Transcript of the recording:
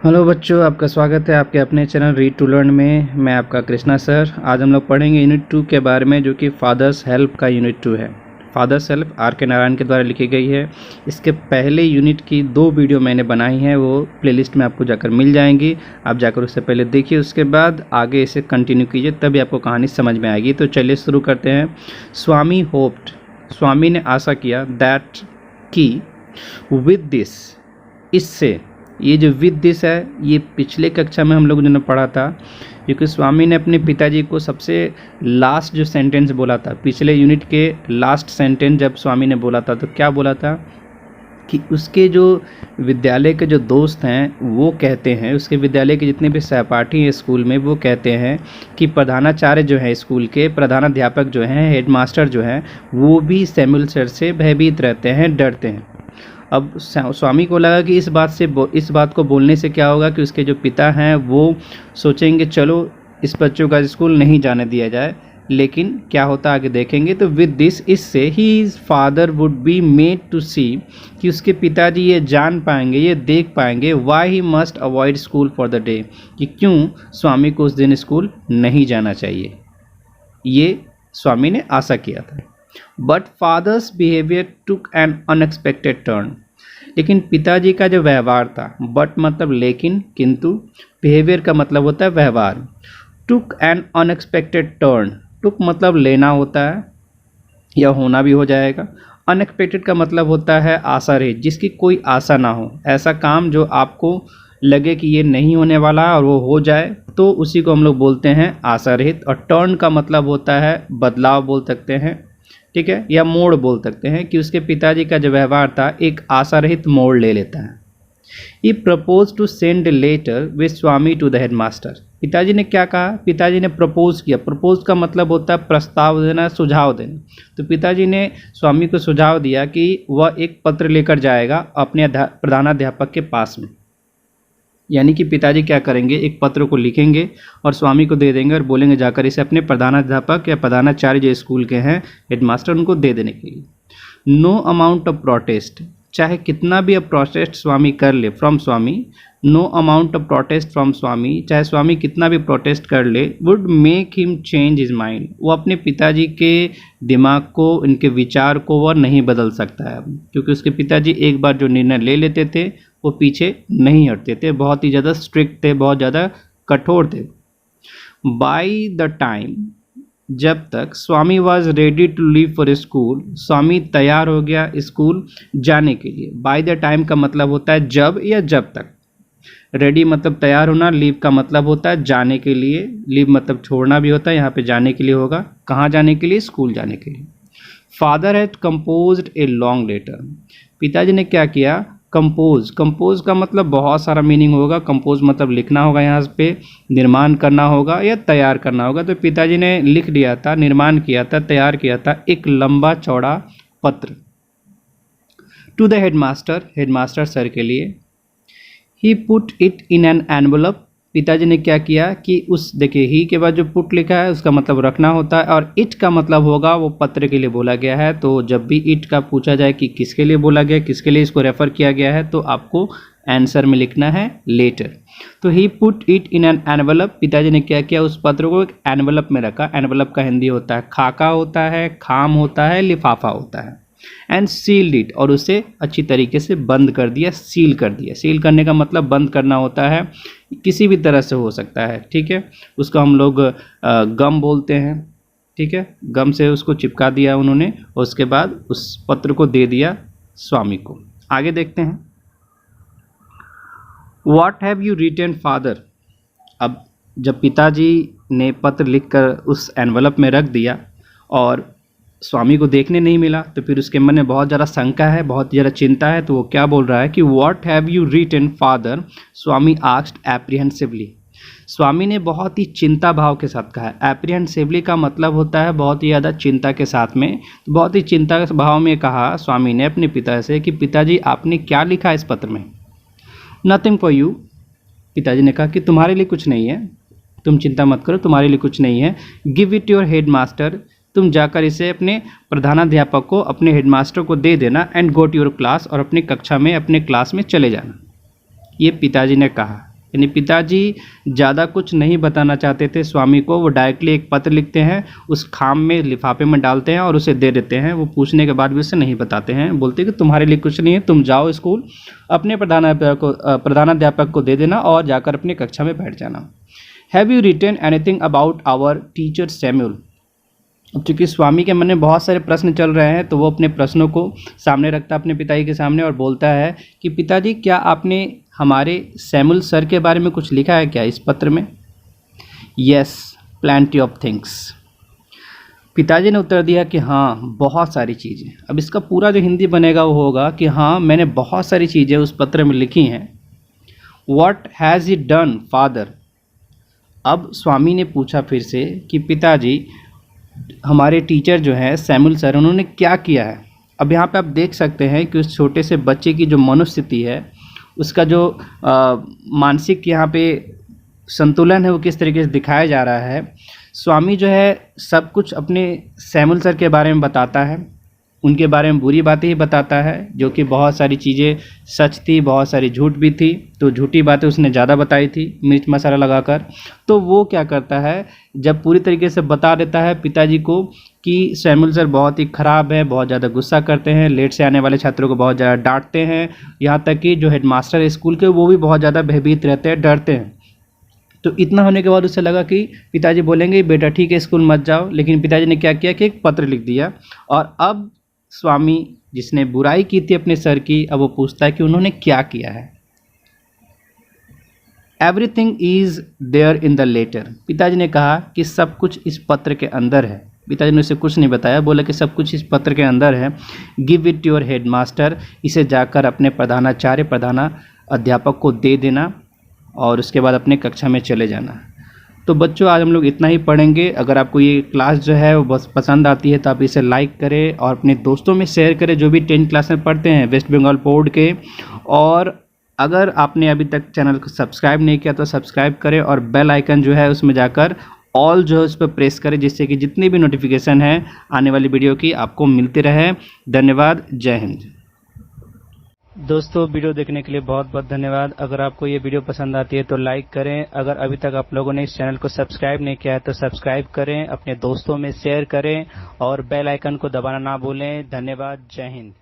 Hello बच्चों, आपका स्वागत है आपके अपने चैनल रीड टू लर्न में। मैं आपका कृष्णा सर। आज हम लोग पढ़ेंगे यूनिट 2 के बारे में, जो कि फादर्स हेल्प का यूनिट 2 है। Fathers help R.K. नारायण के द्वारा लिखी गई है। इसके पहले यूनिट की 2 वीडियो मैंने बनाई हैं, वो प्लेलिस्ट में आपको जाकर मिल जाएंगी। आप जाकर उससे पहले देखिए, उसके बाद आगे इसे कंटिन्यू कीजिए, तभी आपको कहानी समझ में आएगी। तो चलिए शुरू करते हैं। स्वामी होप्ड, स्वामी ने आशा किया, दैट कि विद दिस, इससे, ये जो विद दिस है ये पिछले कक्षा में हम लोगों ने पढ़ा था, क्योंकि स्वामी ने अपने पिताजी को सबसे लास्ट जो सेंटेंस बोला था, पिछले यूनिट के लास्ट सेंटेंस जब स्वामी ने बोला था, तो क्या बोला था कि उसके जो विद्यालय के जो दोस्त हैं वो कहते हैं, उसके विद्यालय के जितने भी सहपाठी हैं स्कूल में, वो कहते हैं कि प्रधानाचार्य जो है, स्कूल के प्रधानाध्यापक जो हैं, हेडमास्टर जो हैं, वो भी सैमुअल सर से भयभीत रहते हैं, डरते हैं। अब स्वामी को लगा कि इस बात को बोलने से क्या होगा कि उसके जो पिता हैं वो सोचेंगे चलो इस बच्चों का स्कूल नहीं जाने दिया जाए, लेकिन क्या होता आगे देखेंगे। तो विद दिस, इससे his father would be made to see, कि उसके पिताजी ये जान पाएंगे, ये देख पाएंगे, why he must avoid school for the day, कि क्यों स्वामी को उस दिन स्कूल नहीं जाना चाहिए। ये स्वामी ने आशा किया था। But father's behaviour took an unexpected turn, लेकिन पिताजी का जो व्यवहार था, बट मतलब लेकिन, किंतु, बिहेवियर का मतलब होता है व्यवहार। टुक एन अनएक्सपेक्टेड टर्न, टुक मतलब लेना होता है या होना भी हो जाएगा। अनएक्सपेक्टेड का मतलब होता है आशा रहित, जिसकी कोई आशा ना हो, ऐसा काम जो आपको लगे कि ये नहीं होने वाला और वो हो जाए, तो उसी को हम लोग बोलते हैं आशा रहित। और टर्न का मतलब होता है बदलाव बोल सकते हैं, ठीक है, या मोड़ बोल सकते हैं, कि उसके पिताजी का जो व्यवहार था एक आशा रहित मोड़ ले लेता है। He propose to send a letter with Swami to the headmaster, पिताजी ने क्या कहा, पिताजी ने प्रपोज किया। प्रपोज का मतलब होता है प्रस्ताव देना, सुझाव देना। तो पिताजी ने स्वामी को सुझाव दिया कि वह एक पत्र लेकर जाएगा अपने प्रधानाध्यापक के पास में, यानी कि पिताजी क्या करेंगे, एक पत्र को लिखेंगे और स्वामी को दे देंगे और बोलेंगे जाकर इसे अपने प्रधानाध्यापक या प्रधानाचार्य जो स्कूल के हैं, हेडमास्टर, उनको दे देने के लिए। नो अमाउंट ऑफ प्रोटेस्ट, चाहे कितना भी अब प्रोटेस्ट स्वामी कर ले from Swami, no amount of protest from Swami, चाहे स्वामी कितना भी प्रोटेस्ट कर ले, would make him change his mind, वो अपने पिताजी के दिमाग को, इनके विचार को वह नहीं बदल सकता है, क्योंकि उसके पिताजी एक बार जो निर्णय ले लेते थे वो पीछे नहीं हटते थे, बहुत ही ज़्यादा स्ट्रिक्ट थे, बहुत ज़्यादा कठोर थे। बाई द टाइम, जब तक Swami was ready to leave for school, Swami तैयार हो गया स्कूल जाने के लिए। बाई द टाइम का मतलब होता है जब या जब तक। रेडी मतलब तैयार होना, लीव का मतलब होता है जाने के लिए, लीव मतलब छोड़ना भी होता है, यहाँ पे जाने के लिए होगा। कहाँ जाने के लिए, स्कूल जाने के लिए। Father had composed a long letter, पिताजी ने क्या किया, कंपोज, कंपोज का मतलब बहुत सारा मीनिंग होगा। कंपोज मतलब लिखना होगा, यहाँ पे निर्माण करना होगा या तैयार करना होगा। तो पिताजी ने लिख दिया था, निर्माण किया था, तैयार किया था एक लंबा चौड़ा पत्र to the headmaster, headmaster sir के लिए। He put it in an envelope, पिताजी ने क्या किया कि उस, देखिए ही के बाद जो पुट लिखा है उसका मतलब रखना होता है, और इट का मतलब होगा वो पत्र के लिए बोला गया है। तो जब भी इट का पूछा जाए कि किसके लिए बोला गया, किसके लिए इसको रेफर किया गया है, तो आपको आंसर में लिखना है लेटर। तो he put it in an envelope, पिताजी ने क्या किया, उस पत्र को एक एनवलप में रखा। एनवलप का हिंदी होता है खाका होता है, खाम होता है, लिफाफा होता है। एंड सील्ड इट, और उसे अच्छी तरीके से बंद कर दिया, सील कर दिया। सील करने का मतलब बंद करना होता है, किसी भी तरह से हो सकता है, ठीक है, उसको हम लोग गम बोलते हैं, ठीक है, गम से उसको चिपका दिया उन्होंने, और उसके बाद उस पत्र को दे दिया स्वामी को। आगे देखते हैं। What have you written father, अब जब पिताजी ने पत्र लिखकर उस एनवलप में रख दिया और स्वामी को देखने नहीं मिला, तो फिर उसके मन में बहुत ज़्यादा शंका है, बहुत ज़्यादा चिंता है। तो वो क्या बोल रहा है कि what have you written father, Swami asked apprehensively, Swami ने बहुत ही चिंता भाव के साथ कहा। एप्रीहेंसिवली का मतलब होता है बहुत ही ज़्यादा चिंता के साथ में। तो बहुत ही चिंता के भाव में कहा स्वामी ने अपने पिता से कि पिताजी आपने क्या लिखा इस पत्र में। नथिंग फॉर यू, पिताजी ने कहा कि तुम्हारे लिए कुछ नहीं है, तुम चिंता मत करो, तुम्हारे लिए कुछ नहीं है। Give it your head master, तुम जाकर इसे अपने प्रधानाध्यापक को, अपने हेडमास्टर को दे देना। And go to your class, और अपनी कक्षा में, अपने क्लास में चले जाना। ये पिताजी ने कहा। यानी पिताजी ज़्यादा कुछ नहीं बताना चाहते थे स्वामी को। वो डायरेक्टली एक पत्र लिखते हैं, उस खाम में लिफाफे में डालते हैं और उसे दे देते हैं। वो पूछने के बाद भी उसे नहीं बताते हैं, बोलते हैं कि तुम्हारे लिए कुछ नहीं है, तुम जाओ स्कूल, अपने प्रधानाध्यापक को दे देना और जाकर अपनी कक्षा में बैठ जाना। Have you written anything about our teacher Samuel? अब चूँकि स्वामी के मन में बहुत सारे प्रश्न चल रहे हैं तो वो अपने प्रश्नों को सामने रखता है अपने पिताजी के सामने और बोलता है कि पिताजी, क्या आपने हमारे सैमुअल सर के बारे में कुछ लिखा है क्या इस पत्र में? Yes, plenty of things. पिताजी ने उत्तर दिया कि हाँ, बहुत सारी चीज़ें। अब इसका पूरा जो हिंदी बनेगा वो होगा कि हाँ, मैंने बहुत सारी चीज़ें उस पत्र में लिखी हैं। What has he done father? अब स्वामी ने पूछा फिर से कि पिताजी, हमारे टीचर जो है सैमुअल सर, उन्होंने क्या किया है? अब यहाँ पे आप देख सकते हैं कि उस छोटे से बच्चे की जो मनोस्थिति है, उसका जो मानसिक यहाँ पे संतुलन है वो किस तरीके से दिखाया जा रहा है। स्वामी जो है सब कुछ अपने सैमुअल सर के बारे में बताता है, उनके बारे में बुरी बातें ही बताता है, जो कि बहुत सारी चीज़ें सच थी, बहुत सारी झूठ भी थी। तो झूठी बातें उसने ज़्यादा बताई थी मिर्च मसाला लगाकर। तो वो क्या करता है, जब पूरी तरीके से बता देता है पिताजी को कि सैमुअल सर बहुत ही ख़राब है, बहुत ज़्यादा गुस्सा करते हैं, लेट से आने वाले छात्रों को बहुत ज़्यादा डांटते हैं, यहाँ तक कि जो हेडमास्टर है स्कूल के वो भी बहुत ज़्यादा भयभीत रहते हैं, डरते हैं। तो इतना होने के बाद उसे लगा कि पिताजी बोलेंगे बेटा ठीक है स्कूल मत जाओ, लेकिन पिताजी ने क्या किया कि एक पत्र लिख दिया। और अब स्वामी, जिसने बुराई की थी अपने सर की, अब वो पूछता है कि उन्होंने क्या किया है। Everything is there in the letter. पिताजी ने कहा कि सब कुछ इस पत्र के अंदर है। पिताजी ने उसे कुछ नहीं बताया, बोला कि सब कुछ इस पत्र के अंदर है। गिव इट योर हेडमास्टर, इसे जाकर अपने प्रधानाध्यापक को दे देना और उसके बाद अपने कक्षा में चले जाना। तो बच्चों, आज हम लोग इतना ही पढ़ेंगे। अगर आपको ये क्लास जो है वो बस पसंद आती है तो आप इसे लाइक करें और अपने दोस्तों में शेयर करें जो भी 10th क्लास में पढ़ते हैं वेस्ट बंगाल बोर्ड के। और अगर आपने अभी तक चैनल को सब्सक्राइब नहीं किया तो सब्सक्राइब करें और बेल आइकन जो है उसमें जाकर ऑल जो है उस पर प्रेस करें, जिससे कि जितनी भी नोटिफिकेशन है आने वाली वीडियो की आपको मिलती रहे। धन्यवाद। जय हिंद। दोस्तों, वीडियो देखने के लिए बहुत बहुत धन्यवाद। अगर आपको ये वीडियो पसंद आती है तो लाइक करें। अगर अभी तक आप लोगों ने इस चैनल को सब्सक्राइब नहीं किया है तो सब्सक्राइब करें, अपने दोस्तों में शेयर करें और बेल आइकन को दबाना ना भूलें। धन्यवाद। जय हिंद।